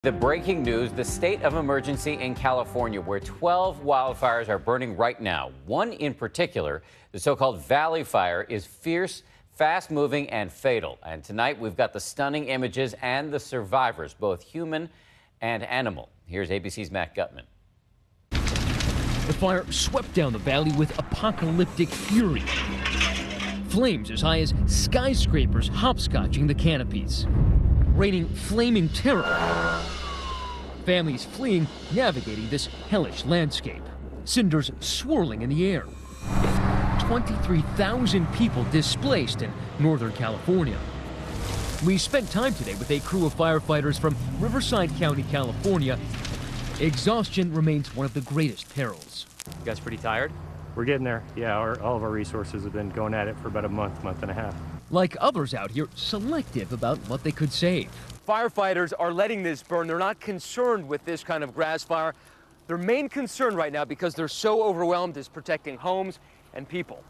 The breaking news, the state of emergency in California, where 12 wildfires are burning right now. One in particular, the so-called Valley Fire, is fierce, fast-moving, and fatal. And tonight, we've got the stunning images and the survivors, both human and animal. Here's ABC's Matt Gutman. The fire swept down the valley with apocalyptic fury. Flames as high as skyscrapers hopscotching the canopies. Raining flaming terror. Families fleeing, navigating this hellish landscape. Cinders swirling in the air. 23,000 people displaced in Northern California. We spent time today with a crew of firefighters from Riverside County, California. Exhaustion remains one of the greatest perils. You guys pretty tired? We're getting there. Yeah, all of our resources have been going at it for about a month and a half. Like others out here, selective about what they could save. Firefighters are letting this burn. They're not concerned with this kind of grass fire. Their main concern right now, because they're so overwhelmed, is protecting homes and people.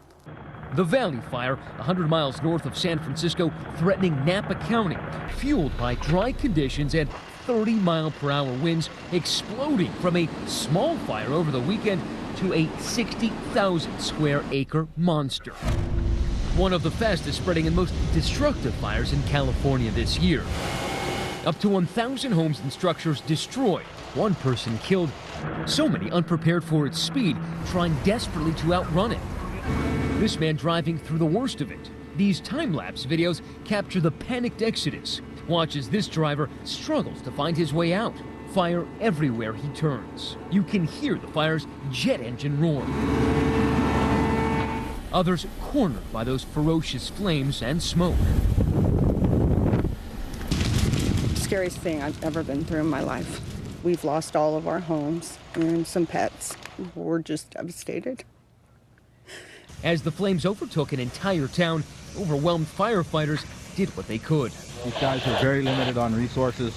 The Valley Fire, 100 miles north of San Francisco, threatening Napa County, fueled by dry conditions and 30-mile-per-hour winds, exploding from a small fire over the weekend to a 60,000-square-acre monster. One of the fastest spreading and most destructive fires in California this year. Up to 1,000 homes and structures destroyed, one person killed, so many unprepared for its speed, trying desperately to outrun it. This man driving through the worst of it. These time-lapse videos capture the panicked exodus. Watch as this driver struggles to find his way out. Fire everywhere he turns. You can hear the fire's jet engine roar. Others cornered by those ferocious flames and smoke. Scariest thing I've ever been through in my life. We've lost all of our homes and some pets. We're just devastated. As the flames overtook an entire town, overwhelmed firefighters did what they could. These guys are very limited on resources.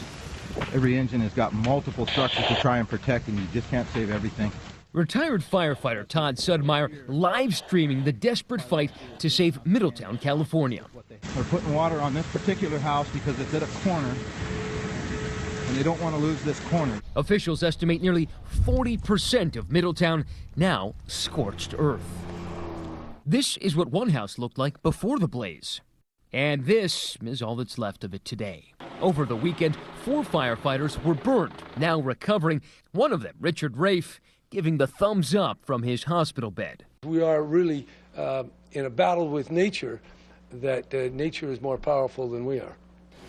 Every engine has got multiple structures to try and protect, and you just can't save everything. Retired firefighter Todd Sudmeyer live streaming the desperate fight to save Middletown, California. They're putting water on this particular house because it's at a corner, and they don't want to lose this corner. Officials estimate nearly 40% of Middletown now scorched earth. This is what one house looked like before the blaze. And this is all that's left of it today. Over the weekend, 4 firefighters were burned, now recovering. One of them, Richard Rafe, giving the thumbs up from his hospital bed. We are really in a battle with nature, that nature is more powerful than we are.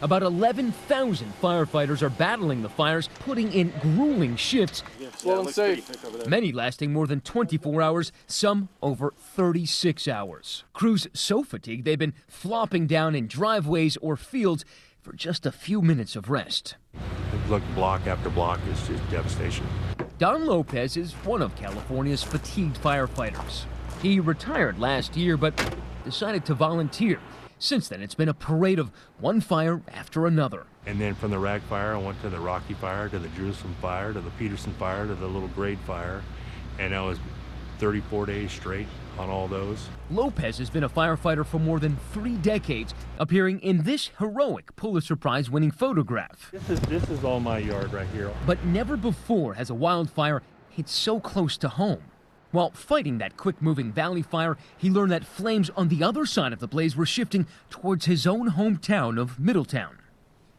About 11,000 firefighters are battling the fires, putting in grueling shifts, Slow and safe. Many lasting more than 24 hours, some over 36 hours. Crews so fatigued they've been flopping down in driveways or fields for just a few minutes of rest. Look, block after block is just devastation. Don Lopez is one of California's fatigued firefighters. He retired last year, but decided to volunteer. Since then, it's been a parade of one fire after another. And then from the Rag Fire, I went to the Rocky Fire, to the Jerusalem Fire, to the Peterson Fire, to the Little Grade Fire. And I was 34 days straight on all those. Lopez has been a firefighter for more than 3 decades, appearing in this heroic Pulitzer Prize-winning photograph. This is all my yard right here. But never before has a wildfire hit so close to home. While fighting that quick-moving valley fire, he learned that flames on the other side of the blaze were shifting towards his own hometown of Middletown.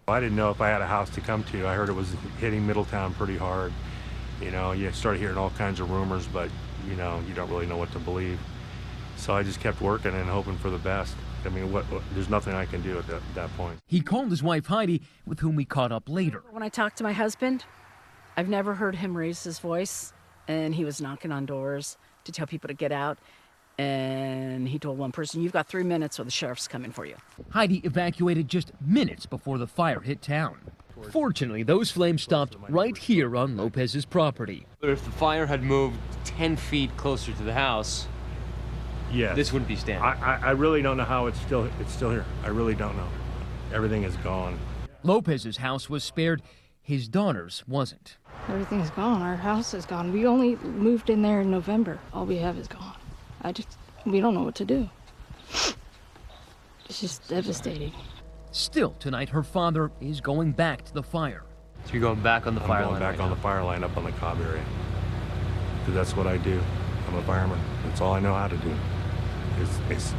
I didn't know if I had a house to come to. I heard it was hitting Middletown pretty hard. You know, you started hearing all kinds of rumors, but, you know, you don't really know what to believe. So I just kept working and hoping for the best. I mean, there's nothing I can do at that point. He called his wife Heidi, with whom we caught up later. When I talked to my husband, I've never heard him raise his voice. And he was knocking on doors to tell people to get out. And he told one person, "You've got 3 minutes or the sheriff's coming for you." Heidi evacuated just minutes before the fire hit town. Fortunately, those flames stopped right here on Lopez's property. But if the fire had moved 10 feet closer to the house, yes, this wouldn't be standing. I really don't know how it's still here. I really don't know. Everything is gone. Lopez's house was spared. His daughter's wasn't. Everything's gone. Our house is gone. We only moved in there in November. All we have is gone. We don't know what to do. It's just devastating. Still, tonight, her father is going back to the fire. So you're going back on the fire line? I'm going back on the fire line up on the Cobb area. Because that's what I do. I'm a fireman. That's all I know how to do. Is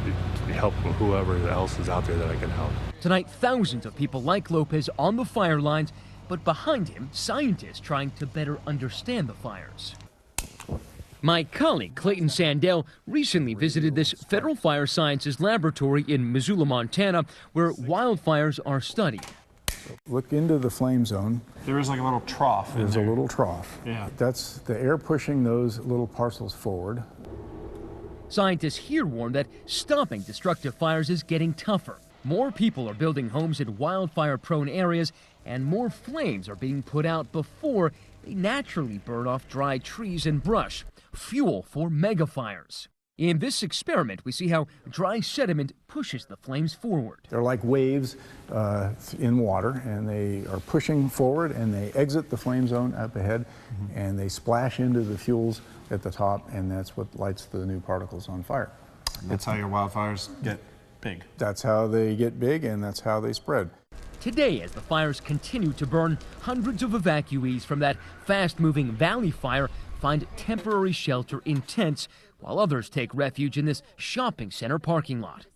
help whoever else is out there that I can help. Tonight, thousands of people like Lopez on the fire lines, but behind him, scientists trying to better understand the fires. My colleague, Clayton Sandell, recently visited this Federal Fire Sciences laboratory in Missoula, Montana, where wildfires are studied. Look into the flame zone. There is like a little trough. There's a little trough. Yeah. That's the air pushing those little parcels forward. Scientists here warn that stopping destructive fires is getting tougher. More people are building homes in wildfire-prone areas, and more flames are being put out before they naturally burn off dry trees and brush, fuel for megafires. In this experiment, we see how dry sediment pushes the flames forward. They're like waves in water, and they are pushing forward, and they exit the flame zone up ahead, and they splash into the fuels at the top, and that's what lights the new particles on fire. That's how your wildfires get big. That's how they get big, and that's how they spread. Today, as the fires continue to burn, hundreds of evacuees from that fast-moving valley fire find temporary shelter in tents, while others take refuge in this shopping center parking lot.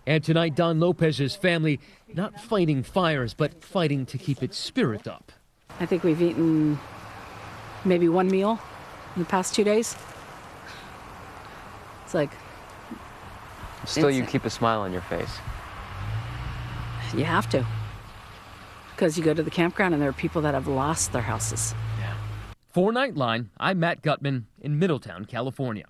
And tonight, Don Lopez's family not fighting fires, but fighting to keep its spirit up. I think we've eaten maybe one meal in the past 2 days. It's like... Still, you keep a smile on your face. You have to. Because you go to the campground and there are people that have lost their houses. For Nightline, I'm Matt Gutman in Middletown, California.